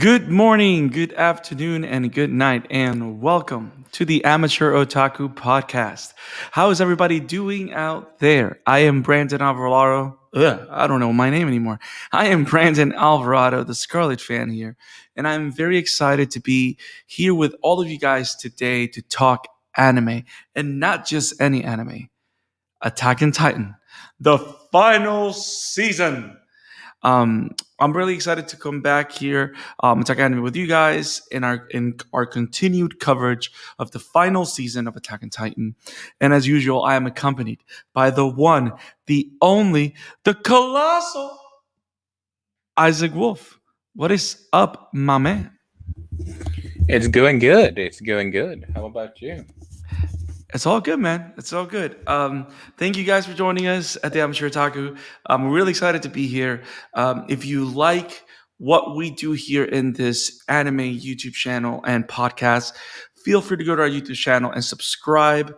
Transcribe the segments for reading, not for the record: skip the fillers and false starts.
Good morning, good afternoon, and good night, and welcome to the Amateur Otaku Podcast. How is everybody doing out there? I am Brandon Alvarado. I don't know my name anymore. I am Brandon Alvarado, the Scarlet fan here, and I'm very excited to be here with all of you guys today to talk anime, and not just any anime. Attack on Titan, the final season. I'm really excited to come back here and talk anime with you guys in our continued coverage of the final season of Attack on Titan. And as usual, I am accompanied by the one, the only, the colossal Isaac Wolf. What is up, my man? It's going good. It's going good. How about you? It's all good, man. It's all good. Thank you guys for joining us at the Amateur Otaku. We're really excited to be here. If you like what we do here in this anime YouTube channel and podcast, feel free to go to our YouTube channel and subscribe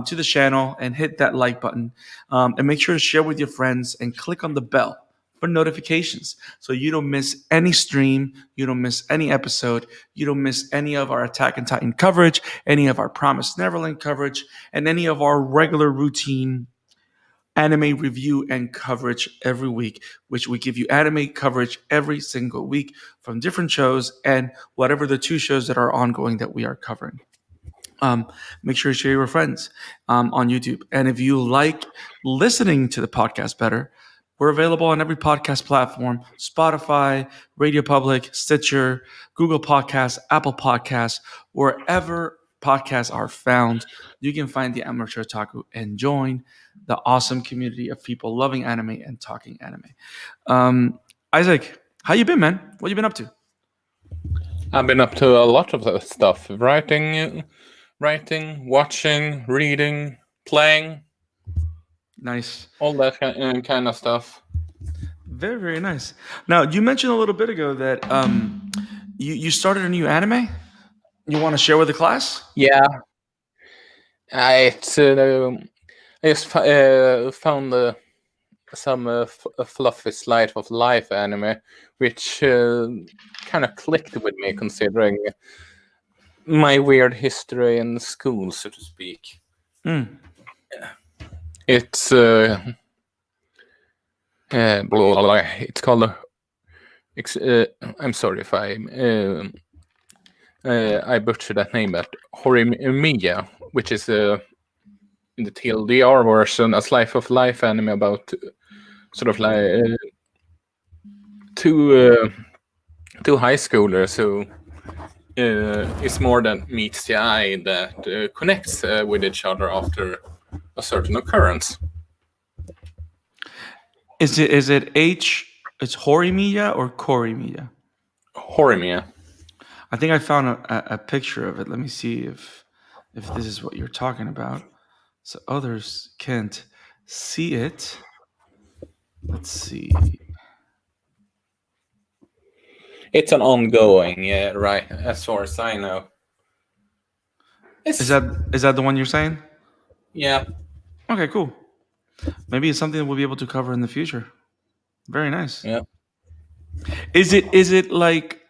to the channel and hit that like button. And make sure to share with your friends and click on the bell for notifications so you don't miss any stream, you don't miss any episode, you don't miss any of our Attack on Titan coverage, any of our Promised Neverland coverage, and any of our regular routine anime review and coverage every week, which we give you anime coverage every single week from different shows and whatever the two shows that are ongoing that we are covering. Make sure to share with friends on YouTube. And if you like listening to the podcast better, we're available on every podcast platform: Spotify, Radio Public, Stitcher, Google Podcasts, Apple Podcasts, wherever podcasts are found. You can find the Amateur Otaku and join the awesome community of people loving anime and talking anime. Isaac, how you been, man? What you been up to? I've been up to a lot of that stuff: writing, watching, reading, playing, Nice. all that kind of stuff. Very, very nice. Now, you mentioned a little bit ago that you started a new anime. You want to share with the class? Yeah, it's I just found some fluffy slice of life anime, which kind of clicked with me, considering my weird history in school, so to speak. Mm. It's it's called. I'm sorry if I butchered that name, but Horimiya, which is in the TLDR version, a slice of life anime about sort of like two high schoolers who is more than meets the eye that connects with each other after a certain occurrence. Is it H? It's Horimiya or Korimiya? Horimiya. I think I found a picture of it. Let me see if this is what you're talking about, so others can't see it. Let's see. It's an ongoing, right? As far as I know. Is that the one you're saying? Yeah. Okay, cool. Maybe it's something that we'll be able to cover in the future. Very nice. Yeah. Is it like,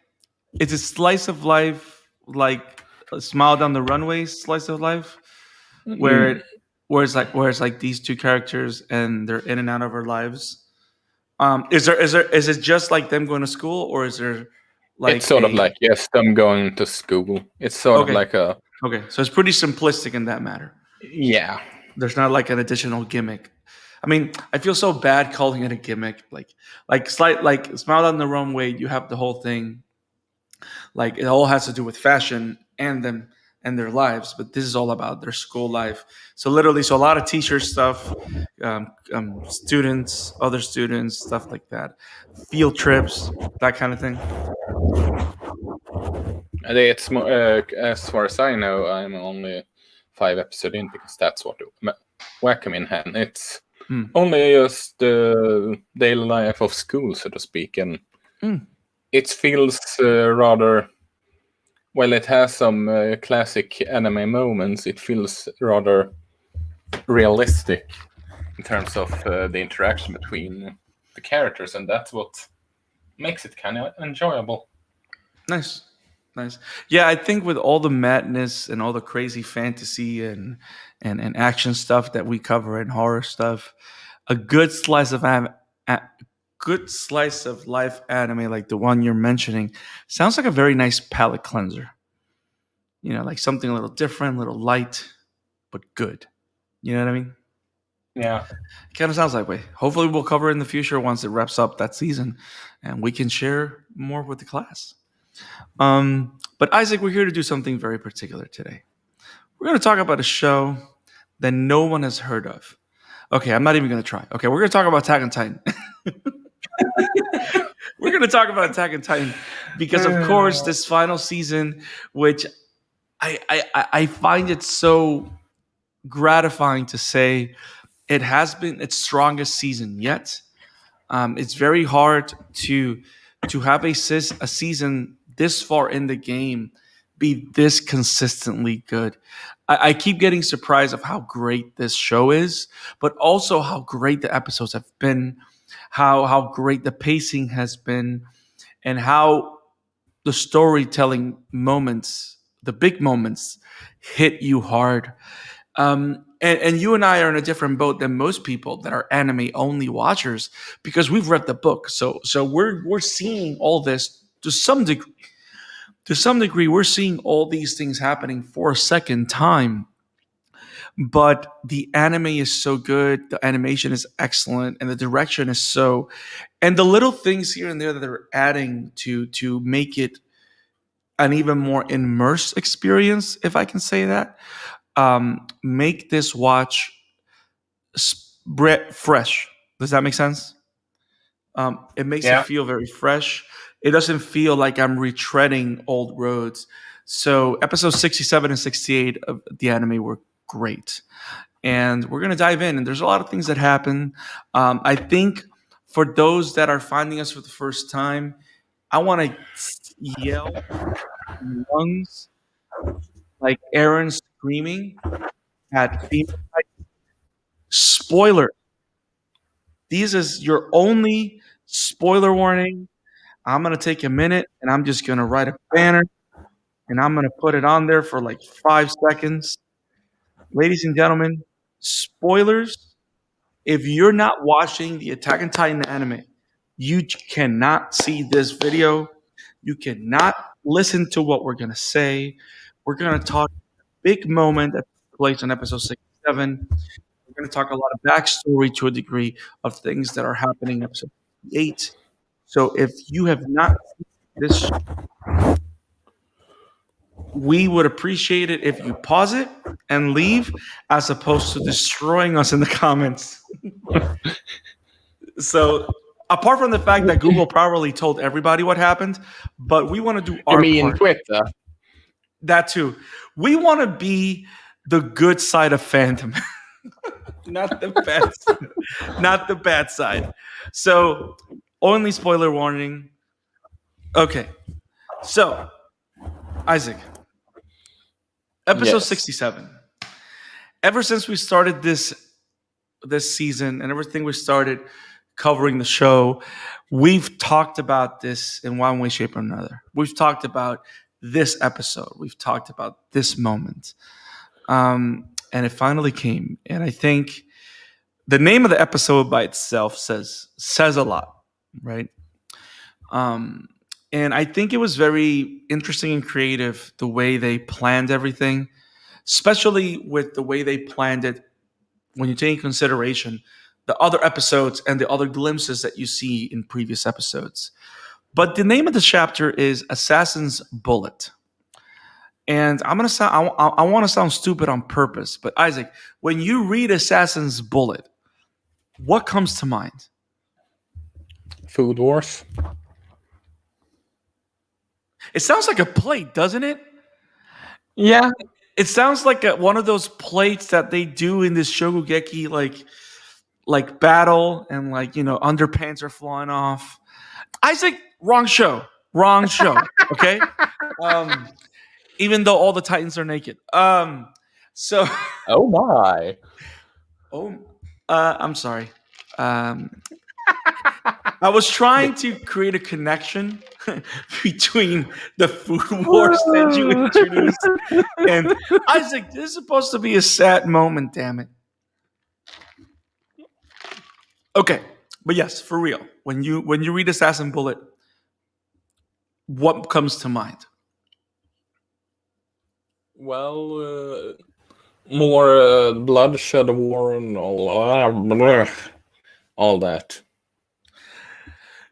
it's a slice of life, like a Smile Down the Runway slice of life, where it's like these two characters and they're in and out of our lives? Is it just like them going to school, or is there like it's sort of like, yes, them going to school. It's sort of like a... Okay, so it's pretty simplistic in that matter. Yeah. There's not like an additional gimmick. I mean, I feel so bad calling it a gimmick. Like Smile Down the Runway, you have the whole thing. Like, it all has to do with fashion and them and their lives, but this is all about their school life. So literally, a lot of teacher stuff, students, other students, stuff like that, field trips, that kind of thing. It's as far as I know, I'm only 5 episodes in, because that's what whack 'em in hand. It's only just the daily life of school, so to speak, and it feels rather... Well, it has some classic anime moments. It feels rather realistic in terms of the interaction between the characters, and that's what makes it kind of enjoyable. Nice. Nice. Yeah, I think with all the madness and all the crazy fantasy and action stuff that we cover and horror stuff, a good slice of a good slice of life anime like the one you're mentioning sounds like a very nice palate cleanser. Like something a little different, a little light, but good. You know what I mean? Yeah. Kind of sounds that way. Hopefully, we'll cover it in the future once it wraps up that season, and we can share more with the class. But Isaac, we're here to do something very particular today. We're going to talk about a show that no one has heard of. Okay, I'm not even going to try. Okay, we're going to talk about Attack on Titan. We're going to talk about Attack on Titan because, of course, this final season, which I find it so gratifying to say, it has been its strongest season yet. It's very hard to have a season this far in the game be this consistently good. I keep getting surprised of how great this show is, but also how great the episodes have been, how great the pacing has been, and how the storytelling moments, the big moments, hit you hard. And you and I are in a different boat than most people that are anime only watchers because we've read the book. So we're seeing all this to some degree. To some degree, we're seeing all these things happening for a second time. But the anime is so good, the animation is excellent, and the direction is so. And the little things here and there that they're adding to make it an even more immersed experience, if I can say that, make this watch fresh. Does that make sense? It makes it Yeah. feel very fresh. It doesn't feel like I'm retreading old roads. So episodes 67 and 68 of the anime were great. And we're going to dive in. And there's a lot of things that happen. I think for those that are finding us for the first time, I want to yell in lungs like Aaron screaming at female. Spoiler. This is your only spoiler warning. I'm going to take a minute and I'm just going to write a banner and I'm going to put it on there for like 5 seconds. Ladies and gentlemen, spoilers. If you're not watching the Attack on Titan anime, you cannot see this video. You cannot listen to what we're going to say. We're going to talk a big moment that took place in episode 67. We're going to talk a lot of backstory to a degree of things that are happening in episode 8. So if you have not seen this, we would appreciate it if you pause it and leave as opposed to destroying us in the comments. So apart from the fact that Google probably told everybody what happened, but we want to do You our mean part. Twitter? That too. We want to be the good side of fandom. Not the bad, not the bad side. So, only spoiler warning. Okay, so Isaac, episode Yes. 67. Ever since we started this season and everything we started covering the show, we've talked about this in one way, shape, or another. We've talked about this episode. We've talked about this moment, and it finally came. And I think the name of the episode by itself says a lot, right? Um, and I think it was very interesting and creative the way they planned everything, especially with the way they planned it when you take in consideration the other episodes and the other glimpses that you see in previous episodes. But the name of the chapter is Assassin's Bullet. And I'm gonna sound I want to sound stupid on purpose, but Isaac, when you read Assassin's Bullet, what comes to mind? Food Wars. It sounds like a plate, doesn't it? Yeah. It sounds like one of those plates that they do in this Shogugeki like battle and underpants are flying off. Isaac, wrong show. Wrong show. Okay? Um even though all the Titans are naked. So Oh my. oh I'm sorry. I was trying to create a connection between the food wars that you introduced and Isaac. This is supposed to be a sad moment, damn it. Okay, but yes, for real. When you read Assassin Bullet, what comes to mind? Well, more bloodshed, war, and all that.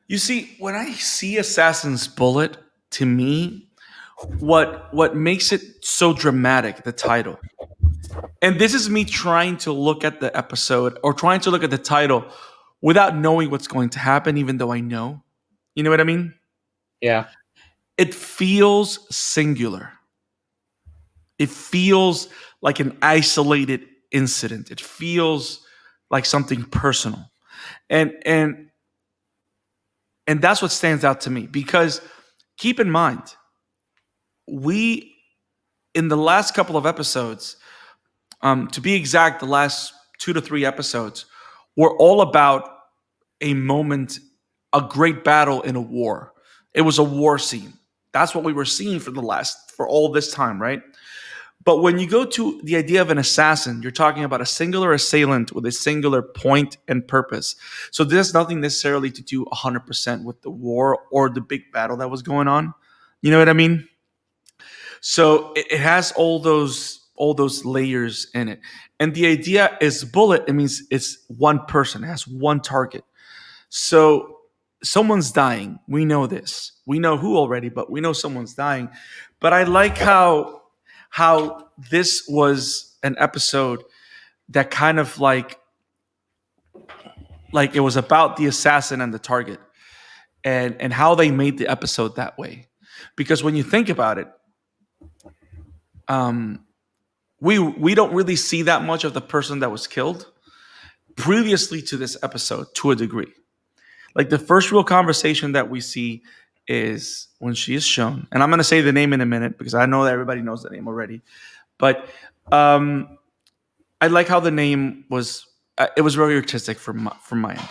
You see, when I see Assassin's Bullet, to me, what makes it so dramatic, the title. And this is me trying to look at the episode or trying to look at the title without knowing what's going to happen, even though I know. You know what I mean? Yeah. It feels singular. It feels like an isolated incident. It feels like something personal. And and that's what stands out to me because keep in mind, we in the last couple of episodes, to be exact, the last 2 to 3 episodes were all about a moment, a great battle in a war. It was a war scene. That's what we were seeing for all this time, right? But when you go to the idea of an assassin, you're talking about a singular assailant with a singular point and purpose. So this has nothing necessarily to do 100% with the war or the big battle that was going on. You know what I mean? So it has all those layers in it. And the idea is bullet, it means it's one person, it has one target. So someone's dying. We know this. We know who already, but we know someone's dying. But I like how this was an episode that kind of like it was about the assassin and the target and how they made the episode that way. Because when you think about it, um, we don't really see that much of the person that was killed previously to this episode to a degree. Like the first real conversation that we see is when she is shown, and I'm going to say the name in a minute because I know that everybody knows the name already. But I like how the name was. It was very artistic from my end.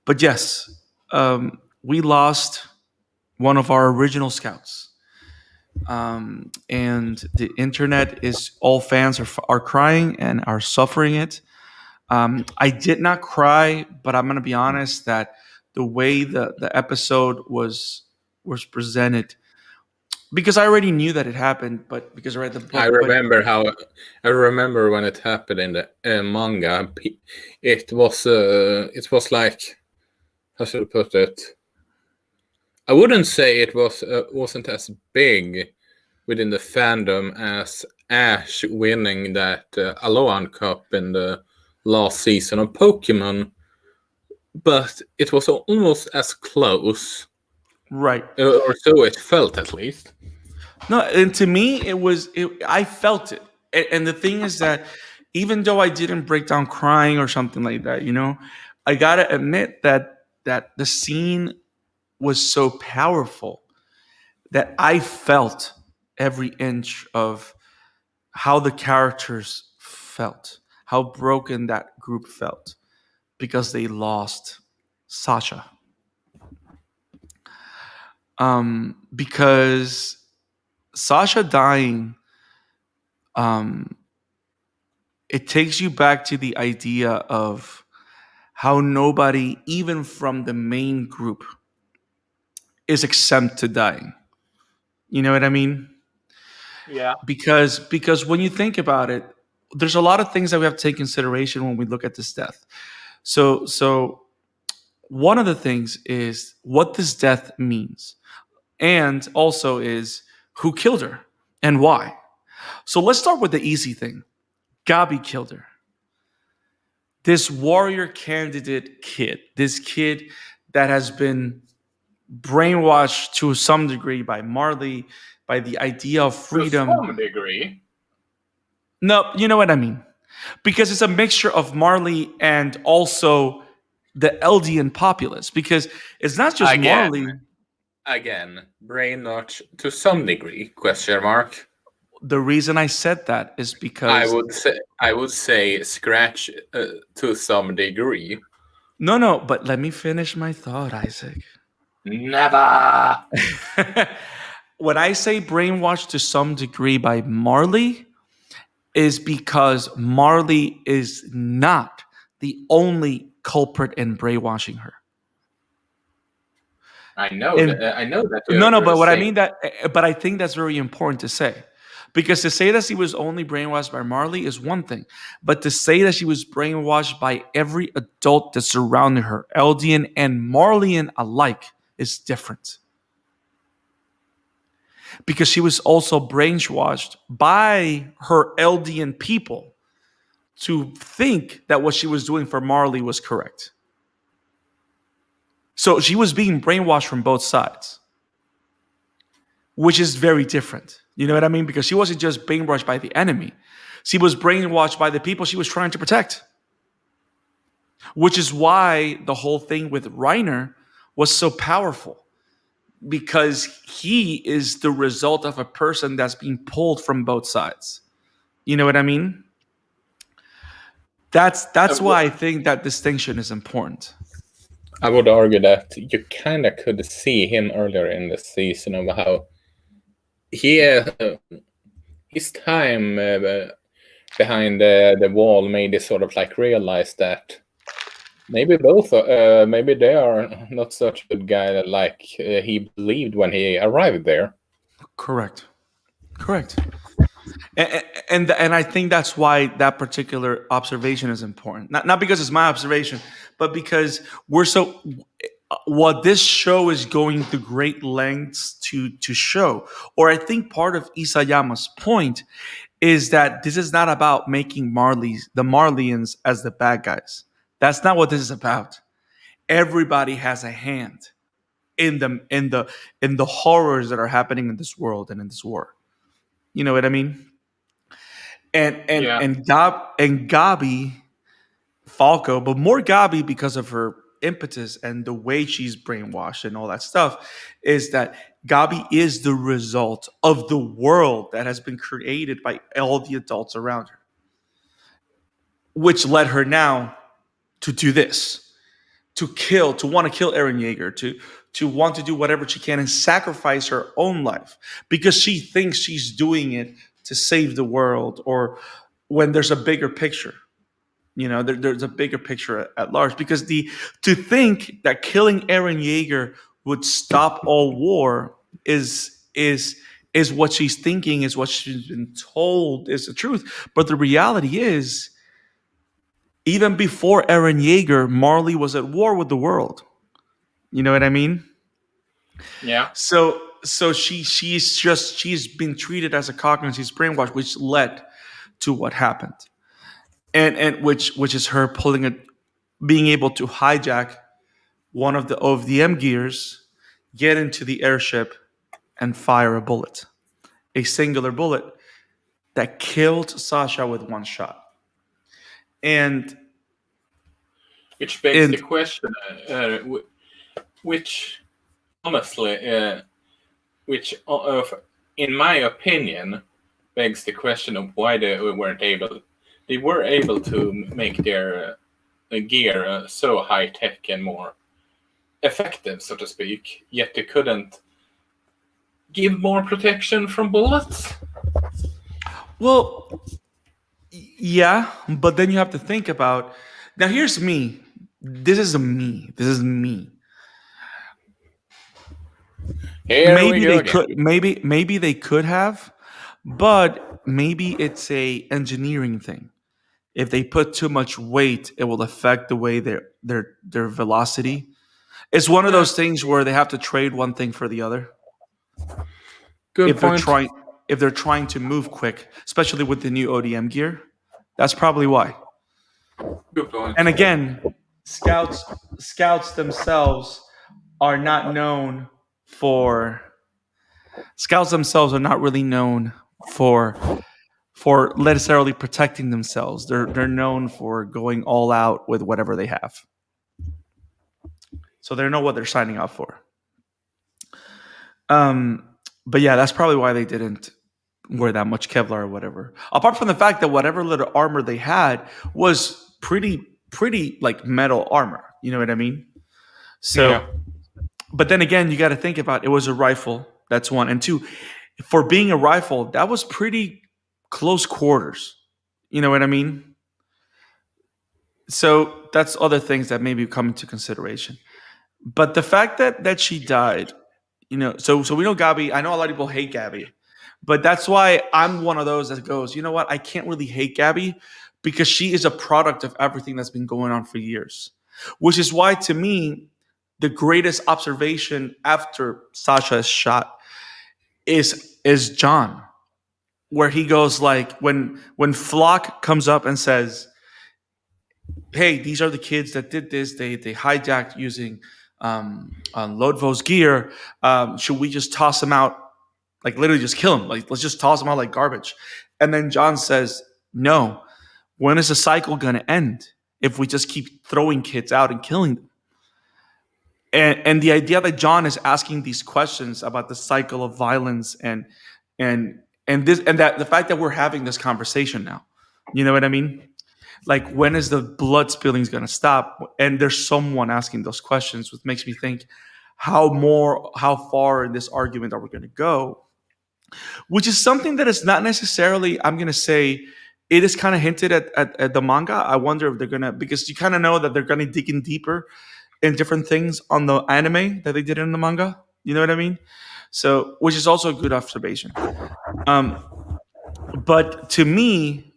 But yes, we lost one of our original scouts, and the internet is all fans are crying and are suffering it. I did not cry, but I'm gonna be honest that the way the episode was presented, because I already knew that it happened, but because I read the I book. But remember I remember when it happened in the manga. It was like, how should I put it? I wouldn't say it wasn't as big within the fandom as Ash winning that Alolan Cup in the last season of Pokemon, but it was almost as close, right, or so it felt at least. no, and to me it was. I felt it, and the thing is that even though I didn't break down crying or something like that, I gotta admit that the scene was so powerful that I felt every inch of how the characters felt, how broken that group felt because they lost Sasha. Because Sasha dying, um, it takes you back to the idea of how nobody, even from the main group, is exempt to dying. You know what I mean? Yeah. Because when you think about it, there's a lot of things that we have to take consideration when we look at this death. So one of the things is what this death means, and also is who killed her and why. So let's start with the easy thing. Gabi killed her. This warrior candidate kid, this kid that has been brainwashed to some degree by Marley, by the idea of To freedom. some degree. No, you know what I mean. Because it's a mixture of Marley and also the Eldian populace. Because it's not just Again, Marley. brainwash to some degree? Question mark. The reason I said that is because I would say scratch to some degree. no, but let me finish my thought, Isaac. Never. When I say brainwashed to some degree by Marley, is because Marley is not the only culprit in brainwashing her. I know And that. I know that no, you're but what I saying. mean that, but I think that's very important to say, because to say that she was only brainwashed by Marley is one thing, but to say that she was brainwashed by every adult that surrounded her, Eldian and Marleyan alike, is different. Because she was also brainwashed by her Eldian people to think that what she was doing for Marley was correct. So she was being brainwashed from both sides, which is very different. You know what I mean? Because she wasn't just brainwashed by the enemy, she was brainwashed by the people she was trying to protect, which is why the whole thing with Reiner was so powerful, because he is the result of a person that's being pulled from both sides. You know what I mean? That's why I think that distinction is important. I would argue that you kind of could see him earlier in the season of how he his time behind the wall made it sort of like realize that maybe maybe they are not such a good guy like he believed when he arrived there. Correct. Correct. And I think that's why that particular observation is important. Not because it's my observation, but because we're so what this show is going to great lengths to show, or I think part of Isayama's point is that this is not about making the Marleyans as the bad guys. That's not what this is about. Everybody has a hand in the horrors that are happening in this world and in this war. You know what I mean? Yeah. And Gabi Falco, but more Gabi because of her impetus and the way she's brainwashed and all that stuff, is that Gabi is the result of the world that has been created by all the adults around her, which led her now to do this, to want to kill Eren Yeager, to want to do whatever she can and sacrifice her own life because she thinks she's doing it to save the world, or when there's a bigger picture. There's a bigger picture at large, because to think that killing Eren Yeager would stop all war is what she's thinking, is what she's been told is the truth. But the reality is, even before Eren Yeager, Marley was at war with the world. You know what I mean? Yeah. So she's been treated as a cognitive, she's brainwashed, which led to what happened, and which is her being able to hijack one of the OVDM gears, get into the airship, and fire a singular bullet that killed Sasha with one shot. And which begs the question, which honestly, which in my opinion begs the question of why they were able to make their gear so high tech and more effective, so to speak, yet they couldn't give more protection from bullets. Well, yeah, but then you have to think about, now here's me. This is me. Here Maybe we go they again. could maybe they could have, but maybe it's a engineering thing. If they put too much weight, it will affect the way their velocity. It's one of those things where they have to trade one thing for the other. Good if they're point. trying if they're trying to move quick, especially with the new ODM gear. That's probably why. Good point. And again, scouts themselves are not known for scouts themselves are not really known for necessarily protecting themselves. They're known for going all out with whatever they have. So they know what they're signing up for. But yeah, that's probably why they didn't wear that much Kevlar or whatever. Apart from the fact that whatever little armor they had was pretty like metal armor. You know what I mean? So Yeah. But then again, you got to think about it was a rifle. That's one. And two, for being a rifle, that was pretty close quarters. You know what I mean? So that's other things that maybe come into consideration. But the fact that she died, so we know Gabby. I know a lot of people hate Gabby, but that's why I'm one of those that goes, you know what? I can't really hate Gabby because she is a product of everything that's been going on for years. Which is why, to me, the greatest observation after Sasha is shot is John, where he goes like when Flock comes up and says, "Hey, these are the kids that did this. They hijacked using Lodvo's gear. Should we just toss them out? Like literally just kill them? Like let's just toss them out like garbage." And then John says, "No. When is the cycle gonna end if we just keep throwing kids out and killing them?" And the idea that John is asking these questions about the cycle of violence and that the fact that we're having this conversation now, you know what I mean? Like when is the blood spilling going to stop? And there's someone asking those questions, which makes me think how far in this argument are we going to go? Which is something that is not necessarily, I'm going to say, it is kind of hinted at the manga. I wonder if they're going to, because you kind of know that they're going to dig in deeper in different things on the anime that they did in the manga. You know what I mean? So, which is also a good observation. Um, but to me,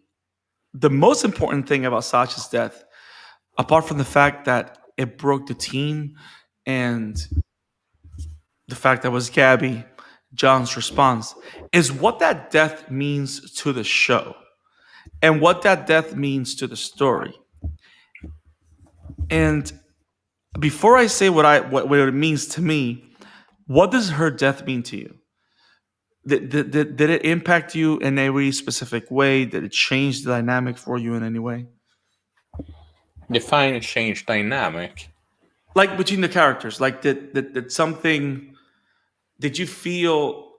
the most important thing about Sasha's death, apart from the fact that it broke the team and the fact that it was Gabby, John's response, is what that death means to the show and what that death means to the story. And before I say what it means to me, what does her death mean to you? Did it impact you in any specific way? Did it change the dynamic for you in any way? Define change dynamic. Like between the characters, like did something? Did you feel?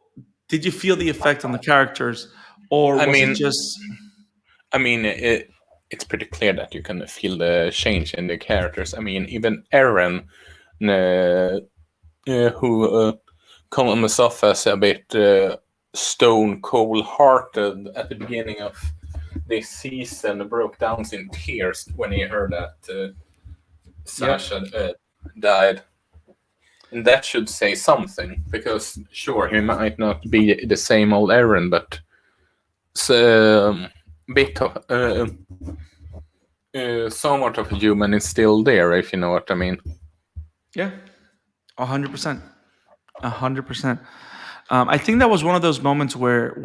Did you feel the effect on the characters, or I was it mean, just? it's pretty clear that you can feel the change in the characters. I mean, even Eren, who comes off as a bit stone cold hearted at the beginning of this season, broke down in tears when he heard that Sasha died. And that should say something, because sure, he might not be the same old Eren, but bit of somewhat of a human is still there, if you know what I mean. Yeah, 100%, 100%. I think that was one of those moments where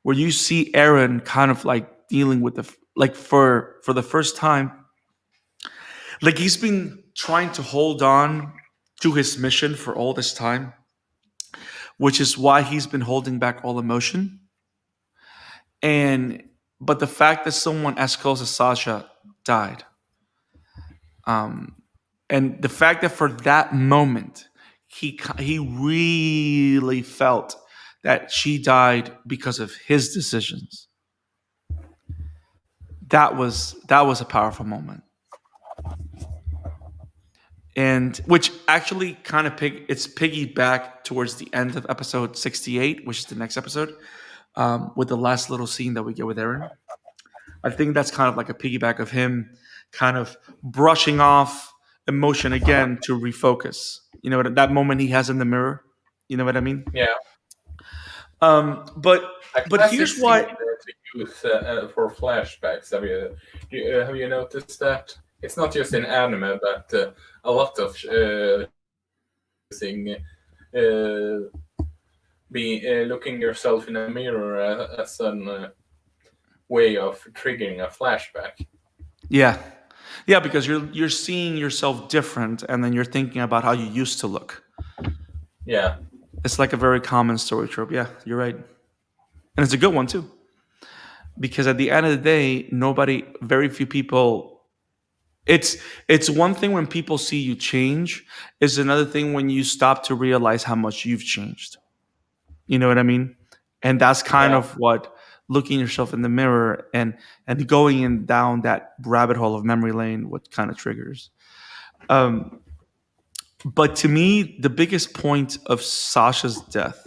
you see Aaron kind of like dealing with like for the first time, like he's been trying to hold on to his mission for all this time, which is why he's been holding back all emotion. And but the fact that someone as close as Sasha died, um, and the fact that for that moment he really felt that she died because of his decisions. That was a powerful moment, and which actually kind of it's piggyback towards the end of episode 68, which is the next episode, with the last little scene that we get with Aaron. I think that's kind of like a piggyback of him kind of brushing off emotion again to refocus. You know, that moment he has in the mirror. You know what I mean? Yeah. But A but classic here's scene why. to use for flashbacks. Have you noticed that? It's not just in anime, but a lot of using be looking yourself in a mirror as a way of triggering a flashback. Yeah, yeah, because you're seeing yourself different, and then you're thinking about how you used to look. Yeah. It's like a very common story trope. Yeah, you're right, and it's a good one too. Because at the end of the day, very few people. It's one thing when people see you change. It's another thing when you stop to realize how much you've changed. You know what I mean? And that's kind Yeah. of what looking yourself in the mirror and going in down that rabbit hole of memory lane what kind of triggers. Um, But to me, the biggest point of Sasha's death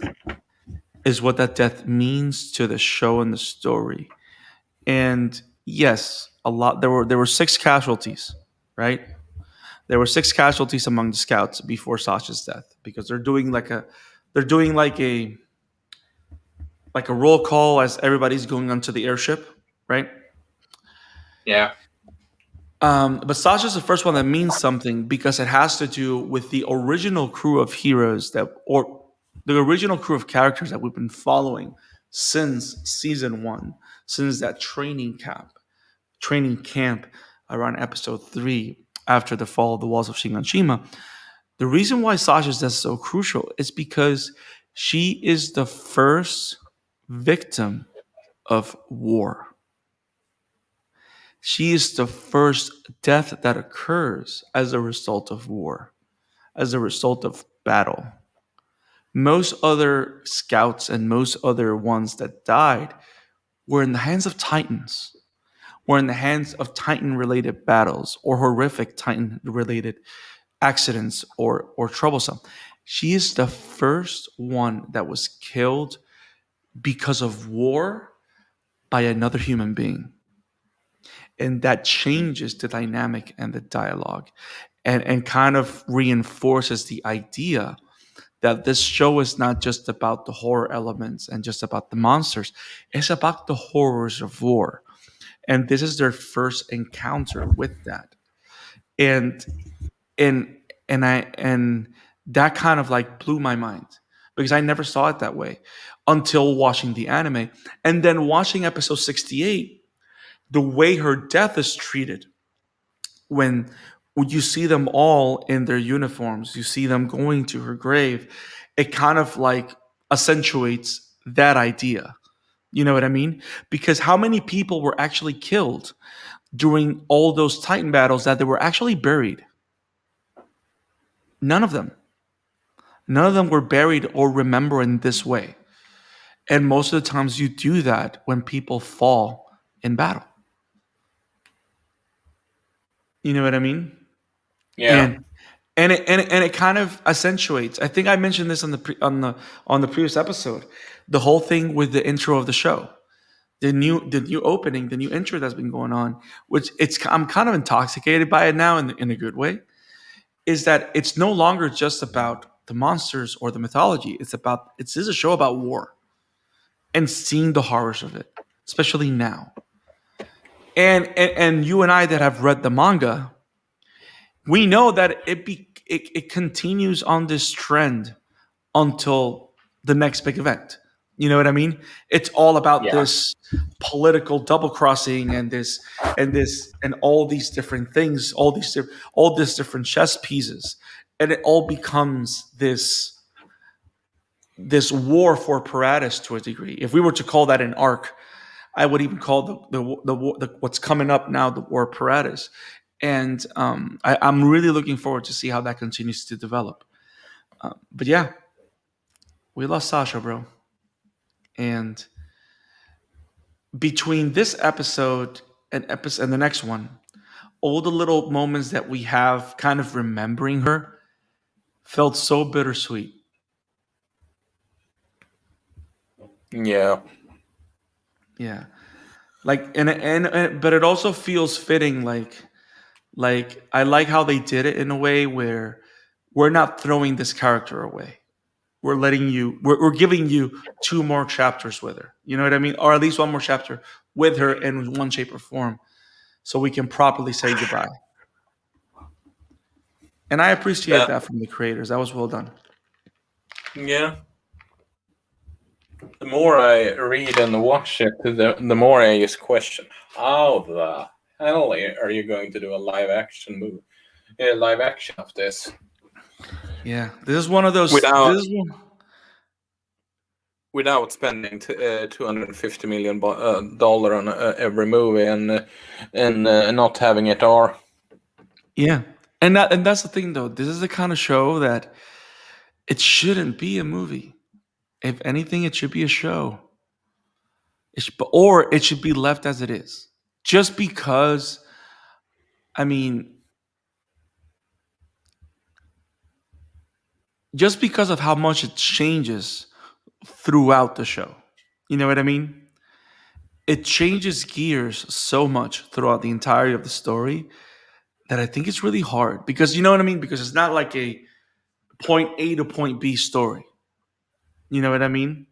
is what that death means to the show and the story. And yes, a lot there were six casualties, right? There were six casualties among the scouts before Sasha's death because they're doing like a roll call as everybody's going onto the airship, right? Yeah. But Sasha's the first one that means something because it has to do with the original crew of heroes or the original crew of characters that we've been following since season one, since that training camp around episode 3 after the fall of the walls of Shiganshima. The reason why Sasha's death is so crucial is because she is the first victim of war. She is the first death that occurs as a result of war, as a result of battle. Most other scouts and most other ones that died were in the hands of titans, were in the hands of titan related battles or horrific titan related accidents or troublesome. She is the first one that was killed because of war by another human being. And that changes the dynamic and the dialogue and kind of reinforces the idea that this show is not just about the horror elements and just about the monsters. It's about the horrors of war. And this is their first encounter with that. And and and that kind of like blew my mind because I never saw it that way until watching the anime. And then watching episode 68, the way her death is treated when you see them all in their uniforms, you see them going to her grave, it kind of like accentuates that idea. You know what I mean? Because how many people were actually killed during all those Titan battles that they were actually buried? None of them. None of them were buried or remembered in this way. And most of the times you do that when people fall in battle. You know what I mean? Yeah. And it kind of accentuates. I think I mentioned this on the previous episode. The whole thing with the intro of the show, the new opening, the new intro that's been going on, which I'm kind of intoxicated by it now in a good way. Is that it's no longer just about the monsters or the mythology. This is a show about war and seeing the horrors of it, especially now. And you and I that have read the manga, we know that it continues on this trend until the next big event. You know what I mean? It's all about Yeah. this political double crossing and all these different things, all these different chess pieces, and it all becomes this war for Paratus to a degree. If we were to call that an arc, I would even call the what's coming up now the war Paratus. And I'm really looking forward to see how that continues to develop. But yeah, we lost Sasha, bro. And between this episode and the next one, all the little moments that we have kind of remembering her felt so bittersweet. Yeah. Yeah. Like but it also feels fitting like I like how they did it in a way where we're not throwing this character away. We're giving you two more chapters with her. You know what I mean? Or at least one more chapter with her in one shape or form so we can properly say goodbye. And I appreciate That. that from the creators. That was well done. Yeah. The more I read and watch it, the more I just question how the hell are you going to do a live action movie, live action of this Yeah, this is one of those. without This is one. without spending $250 million dollar on every movie and not having it or Yeah, and that's the thing though. This is the kind of show that it shouldn't be a movie. If anything, it should be a show. Or it should be left as it is. Just because, I mean, just because of how much it changes throughout the show. You know what I mean? It changes gears so much throughout the entirety of the story that I think it's really hard because you know what I mean? Because it's not like a point A to point B story. You know what I mean?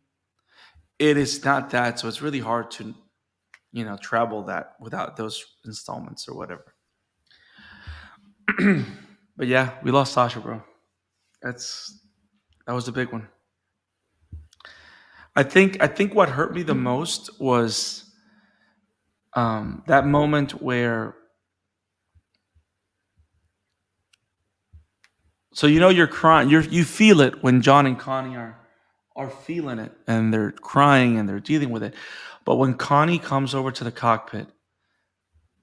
It is not that, so it's really hard to, travel that without those installments or whatever. But yeah, we lost Sasha, bro. That's that was a big one. I think what hurt me the most was that moment where, so you're crying, you feel it when John and Connie are feeling it and they're crying and they're dealing with it. But when Connie comes over to the cockpit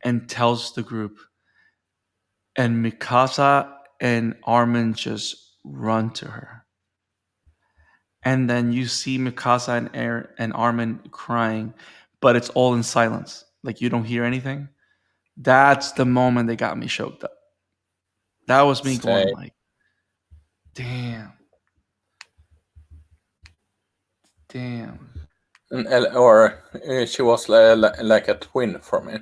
and tells the group, and Mikasa and Armin just run to her, and then you see Mikasa and Armin crying, but it's all in silence, like you don't hear anything. That's the moment they got me choked up. That was me Stay. going like, damn, damn. Or she was like a twin for me.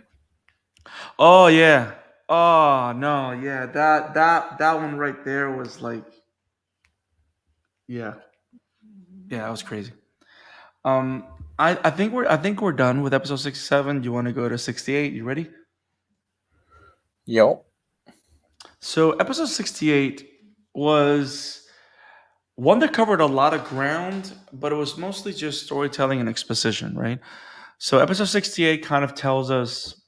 Oh yeah. Oh no, yeah. That one right there was like, yeah, yeah, that was crazy. Um, I think we're done with episode 67. You want to go to 68? You ready? Yeah. So episode 68 was one that covered a lot of ground, but it was mostly just storytelling and exposition, right? So episode 68 kind of tells us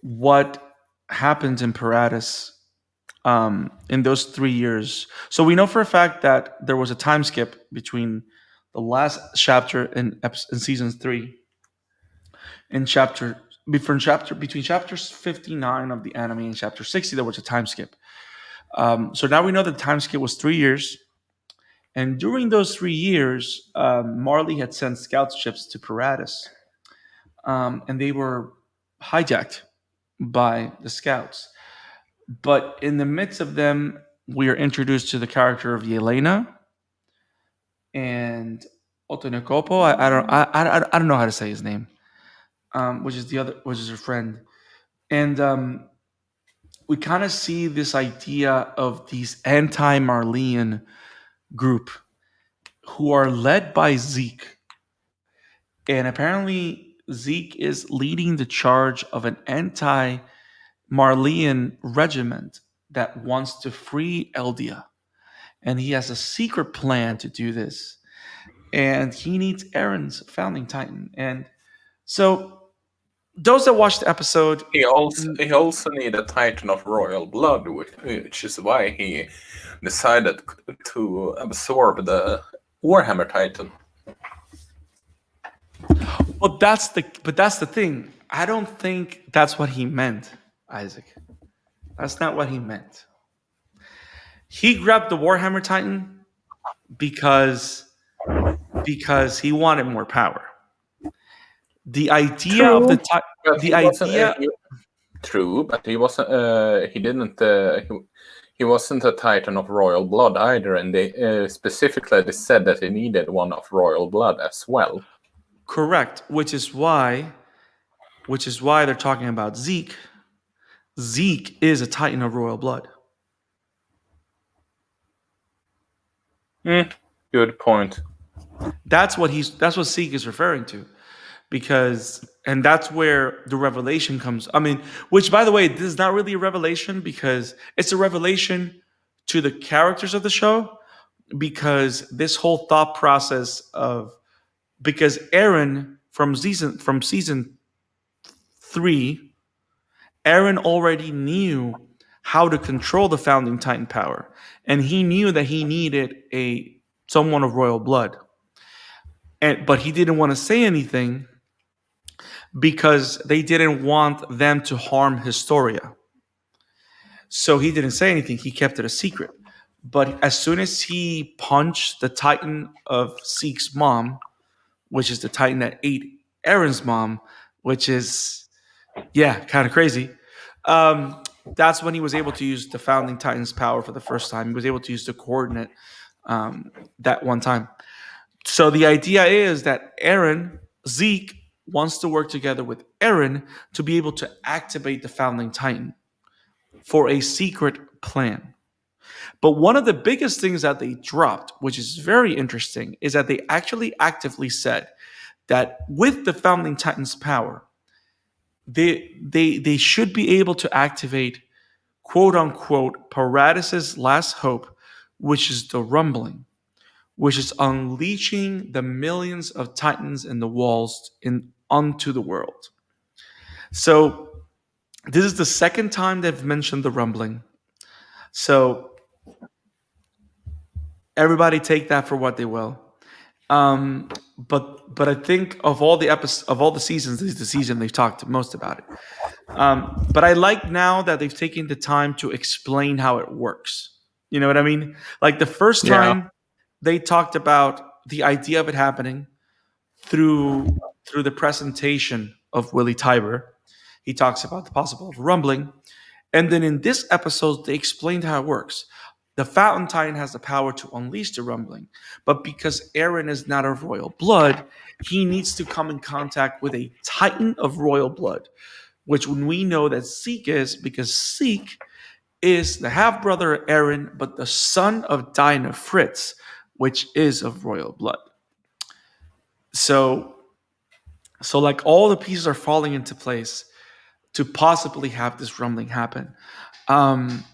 what happens in Paratus in those 3 years. So we know for a fact that there was a time skip between the last chapter in season three and between chapters 59 of the anime and chapter 60 there was a time skip. So now we know the time skip was 3 years, and during those 3 years, Marley had sent scout ships to Paratus, and they were hijacked by the scouts. But in the midst of them, we are introduced to the character of Yelena and Otonekopo. I don't know how to say his name, which is her friend, and we kind of see this idea of these anti-Marleyan group who are led by Zeke, and apparently Zeke is leading the charge of an anti-Marleyan regiment that wants to free Eldia, and he has a secret plan to do this, and he needs Aaron's founding titan. And so those that watched the episode, He also need a Titan of royal blood, which is why he decided to absorb the Warhammer Titan. that's the thing. I don't think that's what he meant, Isaac. That's not what he meant. He grabbed the Warhammer Titan because he wanted more power. The idea of True, the ti- but the he wasn't. idea True, but he wasn't. He didn't. He wasn't a Titan of royal blood either, and they specifically they said that he needed one of royal blood as well. correct, which is why they're talking about Zeke. Zeke is a Titan of royal blood. Good point. That's what Zeke is referring to. And that's where the revelation comes. I mean, which by the way, this is not really a revelation because it's a revelation to the characters of the show, because this whole thought process of, because Aaron from season 3, Aaron already knew how to control the founding titan power, and he knew that he needed a someone of royal blood, but he didn't want to say anything because they didn't want them to harm Historia. So he didn't say anything. He kept it a secret. But as soon as he punched the Titan of Zeke's mom, which is the Titan that ate Aaron's mom, which is, yeah, kind of crazy. That's when he was able to use the founding Titan's power for the first time. He was able to use the coordinate that one time. So the idea is that Zeke wants to work together with Eren to be able to activate the founding Titan for a secret plan. But one of the biggest things that they dropped, which is very interesting, is that they actually actively said that with the founding Titan's power, they should be able to activate quote unquote Paradis's last hope, which is the rumbling, which is unleashing the millions of titans in the walls in onto the world. So this is the second time they've mentioned the rumbling. So everybody take that for what they will. But I think of all the episodes of all the seasons, this is the season they've talked most about it. But I like now that they've taken the time to explain how it works. You know what I mean? Like the first Yeah. time they talked about the idea of it happening through the presentation of Willie Tiber. He talks about the possible rumbling. And then in this episode, they explained how it works. The Fountain Titan has the power to unleash the rumbling, but because Eren is not of royal blood, he needs to come in contact with a Titan of royal blood, which when we know that Zeke is, because Zeke is the half brother of Eren, but the son of Dinah Fritz, which is of royal blood. So, so like all the pieces are falling into place to possibly have this rumbling happen. Um,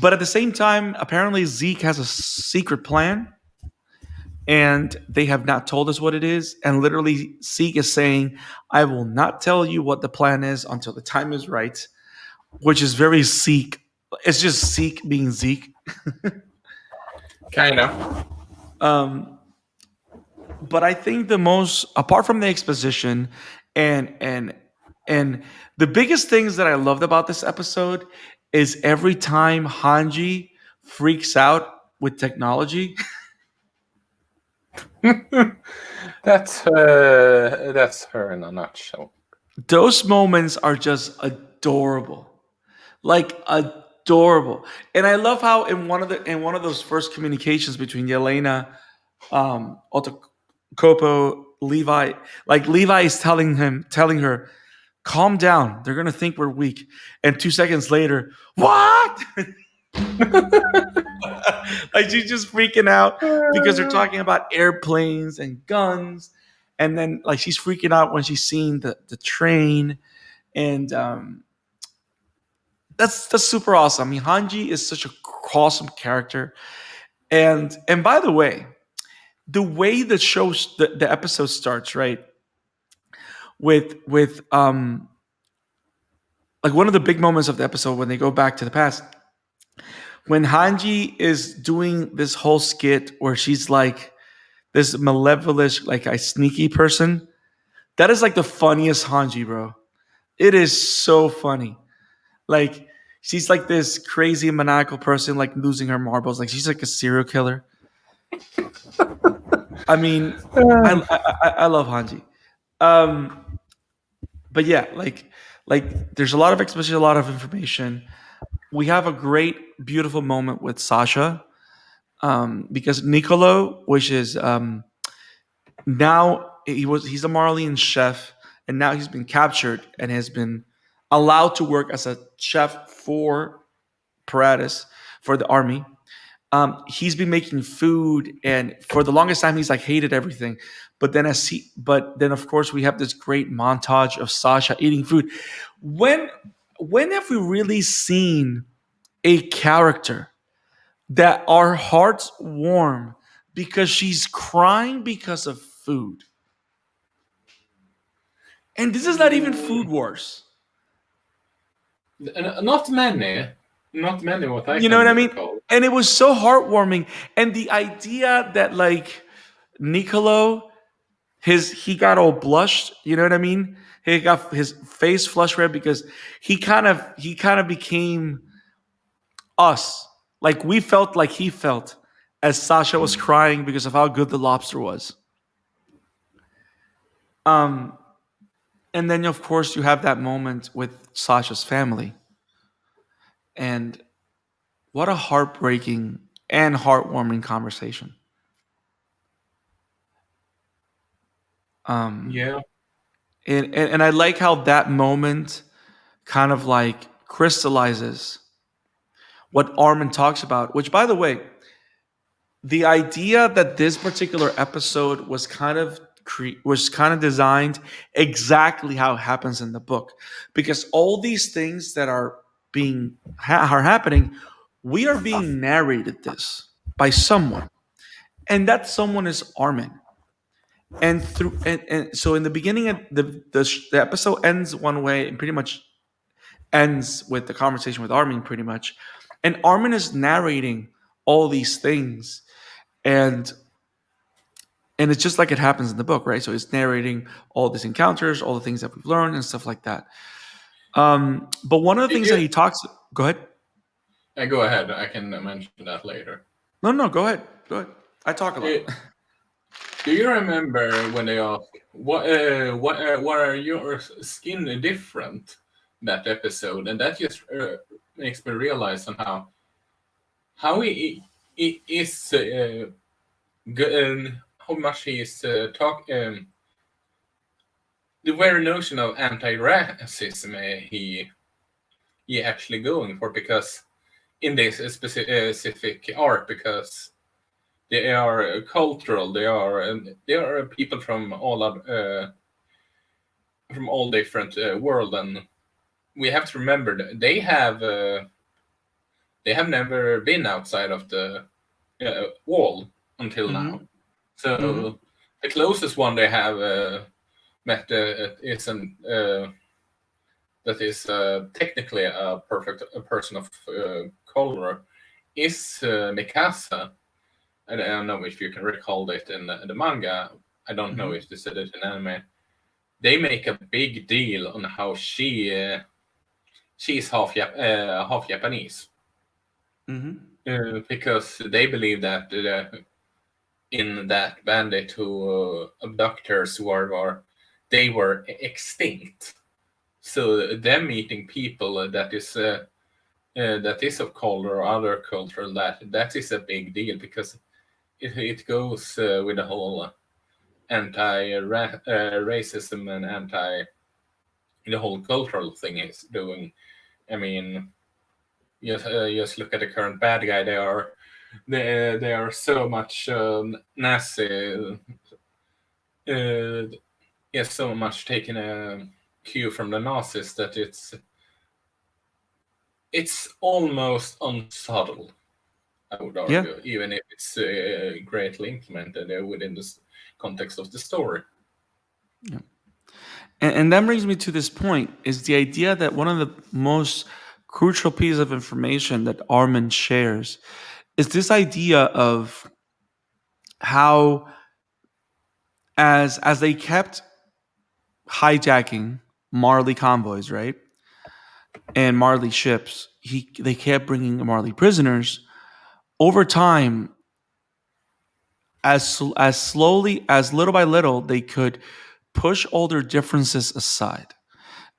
but at the same time, apparently Zeke has a secret plan, and they have not told us what it is. And literally, Zeke is saying, "I will not tell you what the plan is until the time is right," which is very Zeke. It's just Zeke being Zeke. Kind of. But I think the most, apart from the exposition, and and and the biggest things that I loved about this episode is every time Hanji freaks out with technology. That's her in a nutshell. Those moments are just adorable, like adorable. And I love how in one of those first communications between Yelena, Otokopo, Levi, like Levi is telling her, calm down. They're gonna think we're weak. And 2 seconds later, what? Like she's just freaking out because they're talking about airplanes and guns, and then like she's freaking out when she's seeing the train, and that's super awesome. I mean, Hanji is such a awesome character, and by the way the show the episode starts, right, with like one of the big moments of the episode when they go back to the past, when Hanji is doing this whole skit where she's like this malevolent, like a sneaky person. That is like the funniest Hanji, bro. It is so funny. Like she's like this crazy maniacal person, like losing her marbles. Like she's like a serial killer. I mean, I love Hanji. Um, but yeah, like there's a lot of exposition, a lot of information. We have a great, beautiful moment with Sasha, because Nicolo, which is now he's a Marleyan chef, and now he's been captured and has been allowed to work as a chef for Paradis, for the army. He's been making food, and for the longest time he's like hated everything. But then of course we have this great montage of Sasha eating food. When when have we really seen a character that our hearts warm because she's crying because of food? And this is not even Food Wars. Not many. Not many. What I You know can what I mean? recall. And it was so heartwarming. And the idea that like Nicolo, he got all blushed. You know what I mean? He got his face flushed red because he kind of became us. Like we felt like he felt as Sasha was crying because of how good the lobster was. Um, and then of course you have that moment with Sasha's family. And what a heartbreaking and heartwarming conversation. Um, Yeah. and I like how that moment kind of like crystallizes what Armin talks about, which, by the way, the idea that this particular episode was kind of designed exactly how it happens in the book, because all these things that are are happening, we are being narrated this by someone, and that someone is Armin. And so in the beginning, the episode ends one way and pretty much ends with the conversation with Armin, pretty much, and Armin is narrating all these things, and it's just like it happens in the book, right? So it's narrating all these encounters, all the things that we've learned, and stuff like that. But one of the Did things that you? he talks, go ahead. Go ahead. I can mention that later. No, no, go ahead. Go ahead. I talk a Uh, lot. do you remember when they asked what are your skin different that episode, and that just makes me realize somehow how he is how much he is the very notion of anti-racism he actually going for, because in this specific art, because they are cultural, they are people from all different world, and we have to remember that they have never been outside of the wall until now. Mm-hmm. Mm-hmm. So the closest one they have met is an that is technically a perfect a person of color is Mikasa. I don't know if you can recall it in the manga. I don't know Mm-hmm. if they said it in anime. They make a big deal on how she's half Japanese, Mm-hmm. because they believe that in that bandit who abductors were they were extinct. So them meeting people that is of color or other culture, that is a big deal, because it goes with the whole anti-racism and anti the whole cultural thing is doing. I mean, just look at the current bad guy. They are so much Nazi. Yes, so much taking a cue from the Nazis that it's almost unsubtle, I would Yeah. argue, even if it's greatly implemented within the context of the story. Yeah. And that brings me to this point: is the idea that one of the most crucial pieces of information that Armin shares is this idea of how, as they kept hijacking Marley convoys, right, and Marley ships, they kept bringing Marley prisoners. Over time, as slowly, as little by little, they could push all their differences aside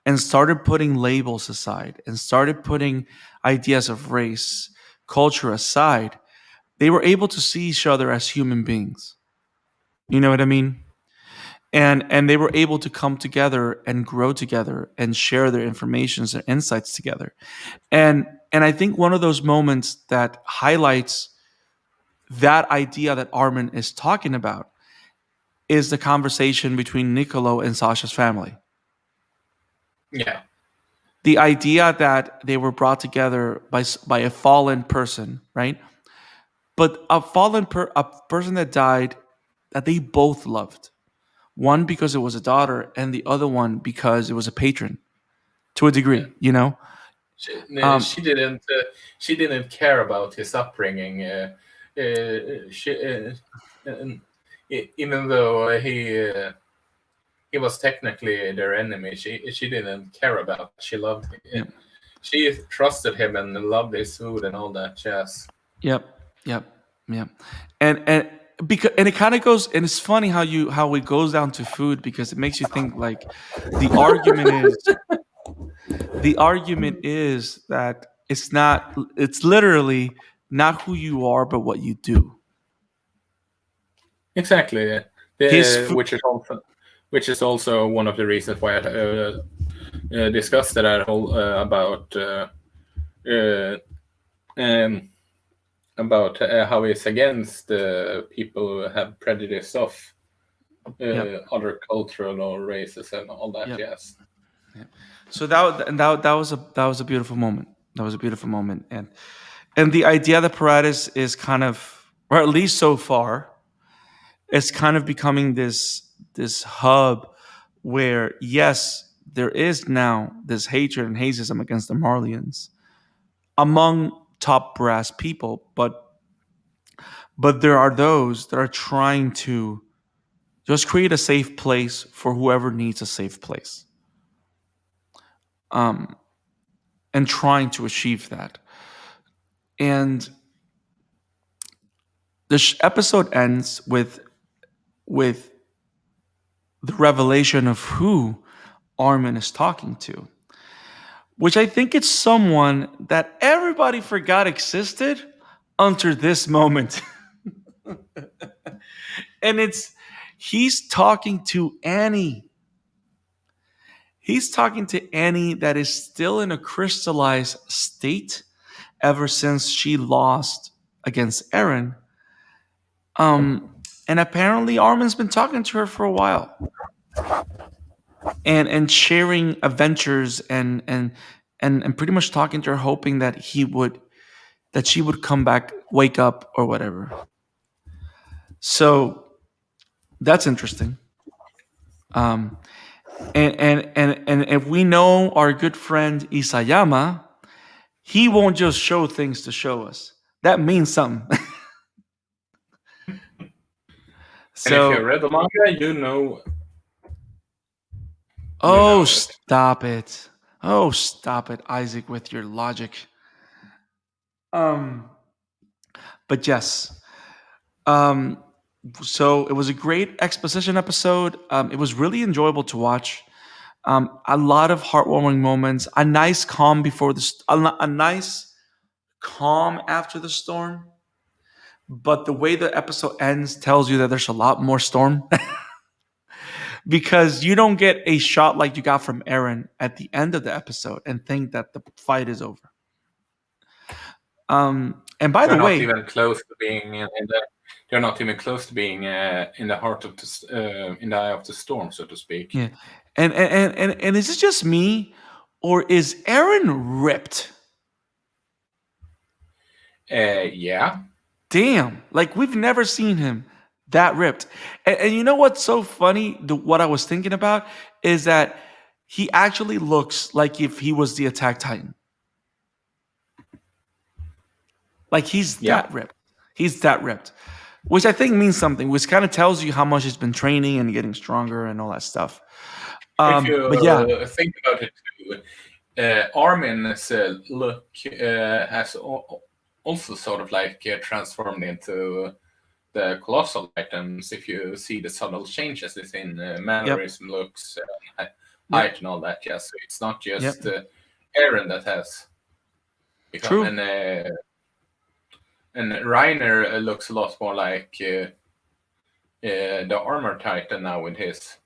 and started putting labels aside and started putting ideas of race, culture aside. They were able to see each other as human beings. You know what I mean? And they were able to come together and grow together and share their informations and insights together. And I think one of those moments that highlights that idea that Armin is talking about is the conversation between Nicolo and Sasha's family. Yeah, The idea that they were brought together by a fallen person, right? But a person that died that they both loved. One because it was a daughter, and the other one because it was a patron. To a yeah. degree, you know. Um, She didn't care about his upbringing. And even though he was technically their enemy, she didn't care about. She loved yeah. him. She trusted him and loved his food and all that jazz. Yep. Yep. Yep. And because and it kind of goes, and it's funny how it goes down to food, because it makes you think like the argument is the argument is that It's not. It's literally not who you are, but what you do. Exactly. His Which is also one of the reasons why I discussed that whole uh, um, about how it's against people who have prejudice of yep, other cultural or races and all that. yep. Yes. So that was a beautiful moment. That was a beautiful moment, and the idea that Paratus is kind of, or at least so far, it's kind of becoming this hub where yes, there is now this hatred and hacism against the Marlians among top brass people, but there are those that are trying to just create a safe place for whoever needs a safe place, um, and trying to achieve that. And the episode ends with the revelation of who Armin is talking to, which I think it's someone that everybody forgot existed until this moment. And he's talking to Annie. He's talking to Annie that is still in a crystallized state ever since she lost against Aaron. And apparently Armin's been talking to her for a while and sharing adventures and pretty much talking to her, hoping that she would come back, wake up, or whatever. So that's interesting. Um, and if we know our good friend Isayama, he won't just show things to show us. That means something. And if you So, read the manga, you oh, know it. stop it. Oh, stop it, Isaac, with your logic. Um, but yes. Um, so it was a great exposition episode. It was really enjoyable to watch. A lot of heartwarming moments. A nice calm before a nice calm after the storm. But the way the episode ends tells you that there's a lot more storm because you don't get a shot like you got from Aaron at the end of the episode and think that the fight is over. And by They're the not way, even close to being in the. They're not even close to being in the heart of the in the eye of the storm, so to speak. yeah, and is it just me, or is Aaron ripped? Yeah. Damn, like we've never seen him that ripped. And you know what's so funny? What I was thinking about is that he actually looks like if he was the Attack Titan. Like he's Yeah. that ripped. He's that ripped, which I think means something. Which kind of tells you how much he's been training and getting stronger and all that stuff. If you But yeah, think about it too, Armin's look has also sort of like transformed into the colossal items. If you see the subtle changes in yep, mannerism, looks, yep, height, and all that. Yeah, so it's not yep. just Aaron that has become, True. and Reiner looks a lot more like the armor titan now with his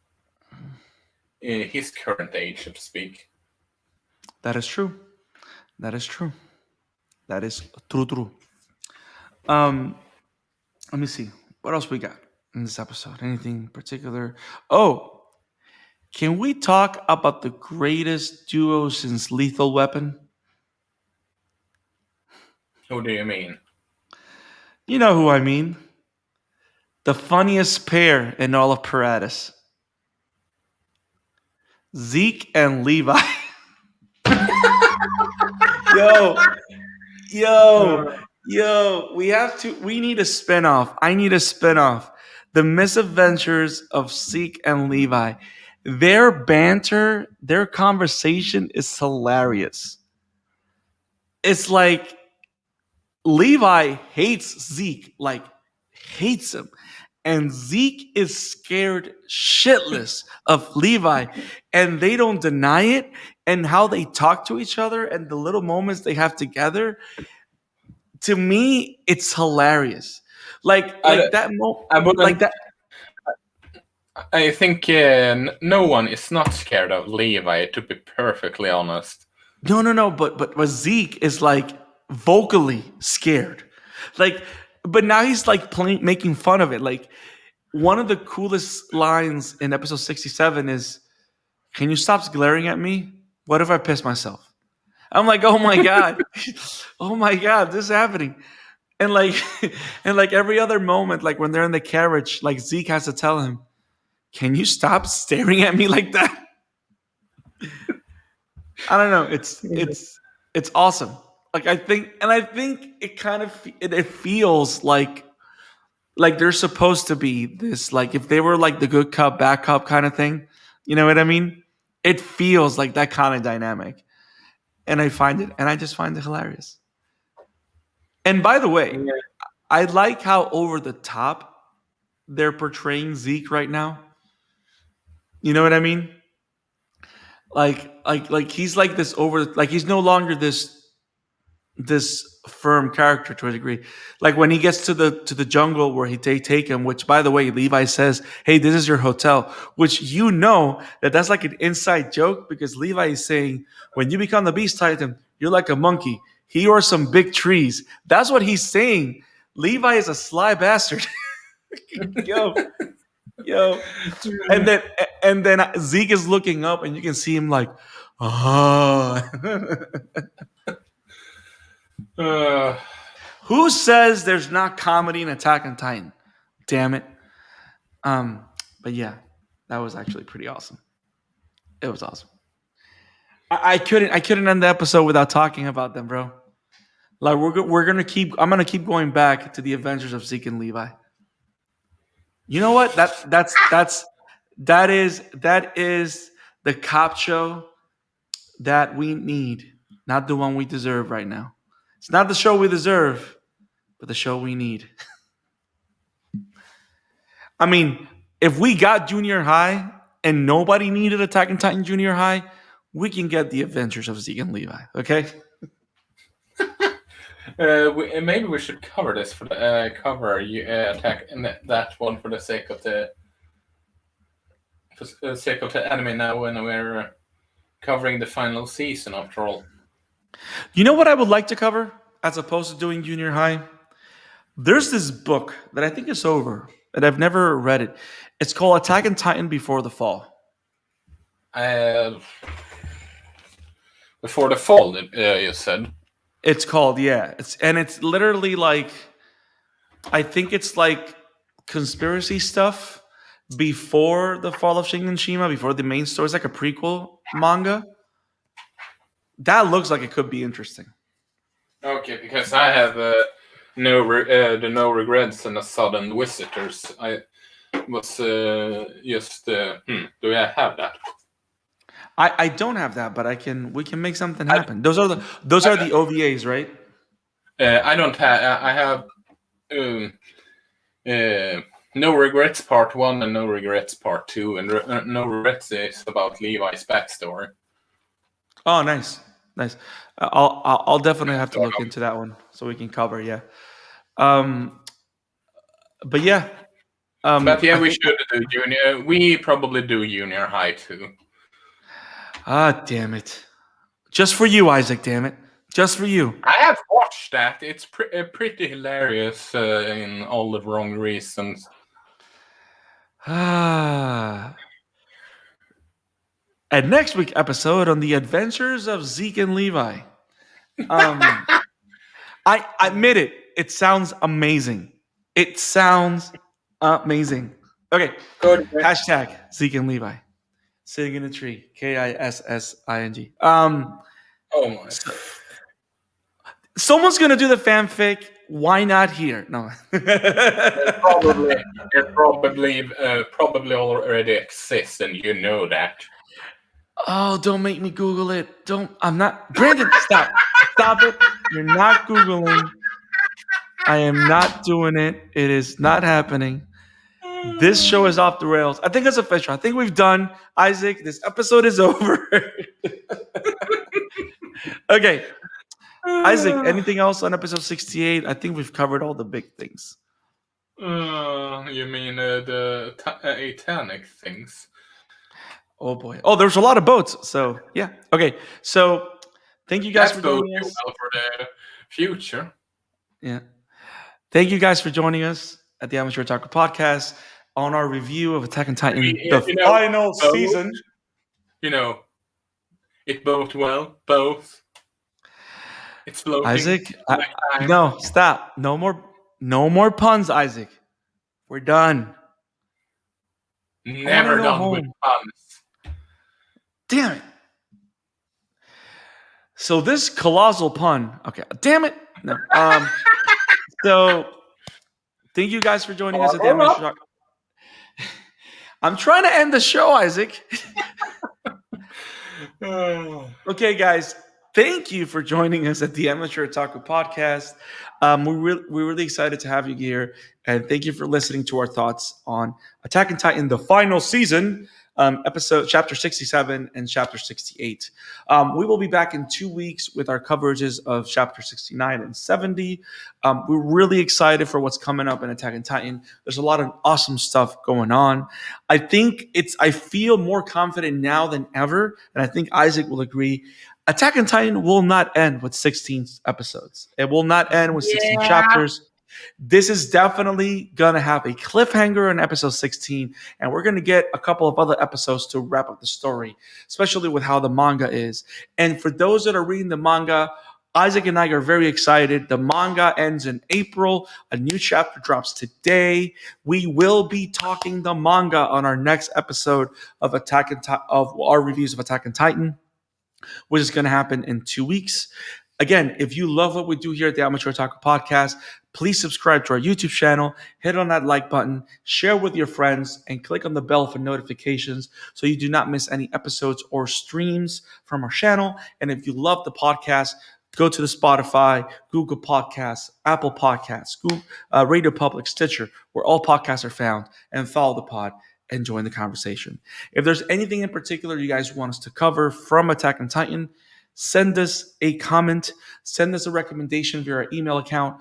current age, so to speak. That is true. That is true. That is true. True. Um, Let me see. What else we got in this episode? Anything particular? Oh, can we talk about the greatest duo since Lethal Weapon? Who do you mean? You know who I mean. The funniest pair in all of Paratus. Zeke and Levi. yo, yo, we need a spinoff. I need a spinoff. The misadventures of Zeke and Levi. Their banter, their conversation is hilarious. It's like Levi hates Zeke, like hates him. and Zeke is scared shitless of Levi, and they don't deny it. And how they talk to each other and the little moments they have together, to me, it's hilarious. Like that I like wouldn't. that. I think no one is not scared of Levi, to be perfectly honest. No. But Zeke is like vocally scared, like. But now he's like playing, making fun of it. Like one of the coolest lines in episode 67 is, "Can you stop glaring at me? What if I piss myself?" I'm like, oh my god, oh my god, this is happening. And like, and like every other moment, like when they're in the carriage, like Zeke has to tell him, "Can you stop staring at me like that?" I don't know. It's awesome. Like I think it kind of it feels like they're supposed to be this, like if they were like the good cop bad cop kind of thing. You know what I mean? It feels like that kind of dynamic, and I just find it hilarious. And by the way, Yeah. I like how over the top they're portraying Zeke right now. You know what I mean? Like he's like this over, like he's no longer this firm character to a degree. Like when he gets to the jungle where they take him, which by the way, Levi says, "Hey, this is your hotel," which you know that's like an inside joke because Levi is saying, "When you become the Beast Titan, you're like a monkey. Here are some big trees." That's what he's saying. Levi is a sly bastard. yo, yo. And then Zeke is looking up and you can see him like, oh. Uh, Who says there's not comedy in Attack on Titan? Damn it. But yeah, that was actually pretty awesome. It was awesome. I couldn't end the episode without talking about them, bro. Like we're gonna keep. I'm gonna keep going back to the adventures of Zeke and Levi. You know what? That is the cop show that we need, not the one we deserve right now. It's not the show we deserve, but the show we need. I mean, if we got Junior High and nobody needed Attack on Titan Junior High, we can get the Adventures of Zeke and Levi. Okay. maybe we should cover this for the cover attack and that one for the sake of the anime now when we're covering the final season after all. You know what I would like to cover as opposed to doing Junior High? There's this book that I think is over, and I've never read it. It's called Attack on Titan Before the Fall. Before the fall, you said. It's called, yeah. It's literally like, I think it's like conspiracy stuff before the fall of Shingen Shima, before the main story. It's like a prequel manga. That looks like it could be interesting. Okay, because I have no regrets and a sudden visitors. I was just do I have that? I don't have that, but we can make something happen. Those are the OVAs, right? I don't have. I have no regrets part 1 and no regrets part 2, and no regrets is about Levi's backstory. Oh, nice. I'll definitely have to look into that one so we can cover. Yeah. But yeah. But yeah, we should do junior. We probably do junior high too. Ah, damn it! Just for you, Isaac. Damn it! Just for you. I have watched that. It's pretty hilarious in all the wrong reasons. Ah. And next week's episode on the adventures of Zeke and Levi. I admit it. It sounds amazing. It sounds amazing. Okay. Good. Hashtag Zeke and Levi. Sitting in a tree. KISSING. Oh my. Someone's gonna do the fanfic. Why not here? No. It probably already exists, and you know that. Oh, don't make me Google it. I'm not. Brandon, stop. Stop it. You're not Googling. I am not doing it. It is not happening. This show is off the rails. I think it's official. I think we've done. Isaac, this episode is over. Okay. Isaac, anything else on episode 68? I think we've covered all the big things. You mean the Titanic things? Oh boy. Oh, there's a lot of boats. So yeah. Okay. So thank you guys for joining us. Well for the future. Yeah. Thank you guys for joining us at the Amateur Otaku Podcast on our review of Attack on Titan, the final season. You know, it both well, both. It's floating. Isaac, no, stop. No more puns, Isaac. We're done. Never done with puns. Damn it. So this colossal pun. Okay, damn it. No. So thank you guys for joining us at the Amateur Otaku. I'm trying to end the show, Isaac. Okay, guys. Thank you for joining us at the Amateur Otaku Podcast. We're really excited to have you here, and thank you for listening to our thoughts on Attack on Titan, the final season, episode chapter 67 and chapter 68. We will be back in 2 weeks with our coverages of chapter 69 and 70. We're really excited for what's coming up in Attack on Titan. There's a lot of awesome stuff going on. I feel more confident now than ever, and I think Isaac will agree. Attack on Titan will not end with 16 episodes. It will not end with 16 chapters. This is definitely going to have a cliffhanger in episode 16, and we're going to get a couple of other episodes to wrap up the story, especially with how the manga is. And for those that are reading the manga, Isaac and I are very excited. The manga ends in April. A new chapter drops today. We will be talking the manga on our next episode of of our reviews of Attack on Titan, which is going to happen in 2 weeks. Again, if you love what we do here at the Amateur Otaku Podcast, please subscribe to our YouTube channel, hit on that like button, share with your friends, and click on the bell for notifications so you do not miss any episodes or streams from our channel. And if you love the podcast, go to the Spotify, Google Podcasts, Apple Podcasts, Radio Public, Stitcher, where all podcasts are found, and follow the pod and join the conversation. If there's anything in particular you guys want us to cover from Attack on Titan, send us a comment, send us a recommendation via our email account,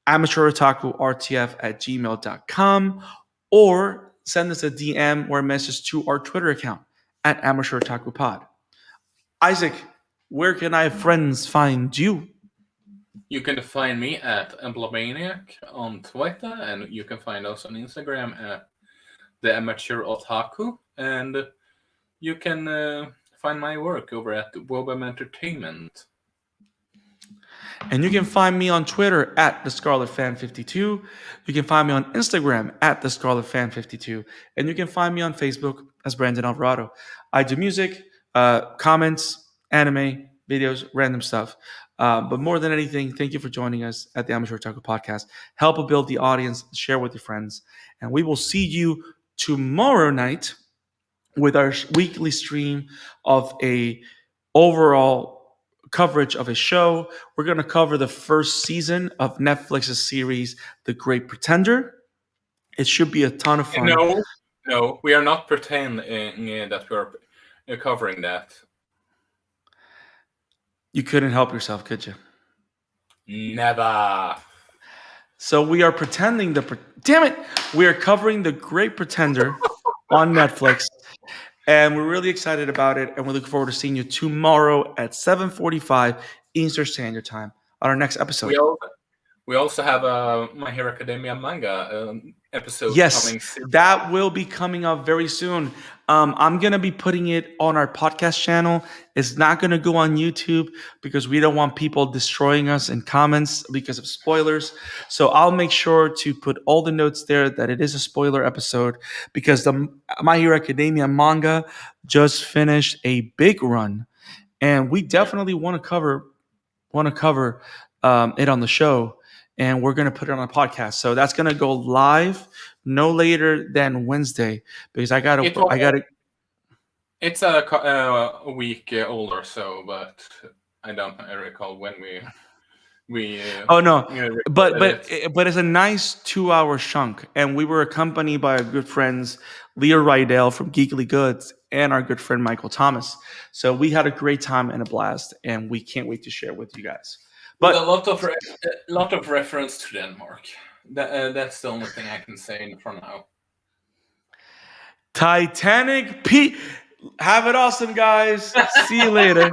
amateurotakurtf@gmail.com, or send us a DM or a message to our Twitter account at Amateur Otaku Pod. Isaac, where can I friends find you? You can find me at Emblemaniac on Twitter, and you can find us on Instagram at the Amateur Otaku, and you can find my work over at Wobam Entertainment. And you can find me on Twitter at TheScarletFan52. You can find me on Instagram at TheScarletFan52. And you can find me on Facebook as Brandon Alvarado. I do music, comments, anime, videos, random stuff. But more than anything, thank you for joining us at the Amateur Otaku Podcast. Help build the audience, share with your friends. And we will see you tomorrow night with our weekly stream of a overall coverage of a show. We're going to cover the first season of Netflix's series, The Great Pretender. It should be a ton of fun. No, we are not pretending that we're covering that. You couldn't help yourself, could you? Never. So we are pretending damn it! We are covering The Great Pretender on Netflix. And we're really excited about it. And we look forward to seeing you tomorrow at 7:45 Eastern Standard Time on our next episode. We also have a My Hero Academia manga episode coming soon. That will be coming up very soon. I'm going to be putting it on our podcast channel. It's not going to go on YouTube because we don't want people destroying us in comments because of spoilers. So I'll make sure to put all the notes there that it is a spoiler episode because the My Hero Academia manga just finished a big run. And we definitely want to cover it on the show. And we're going to put it on a podcast. So that's going to go live no later than Wednesday because I got to. It's a week old or so, but I don't recall when we we. Oh no, but recorded it. but it's a nice 2-hour chunk, and we were accompanied by our good friends Leah Rydell from Geekly Goods and our good friend Michael Thomas. So we had a great time and a blast, and we can't wait to share with you guys. But a But lot of reference to Denmark. That's the only thing I can say for now. Titanic Pete, have it awesome, guys. See you later.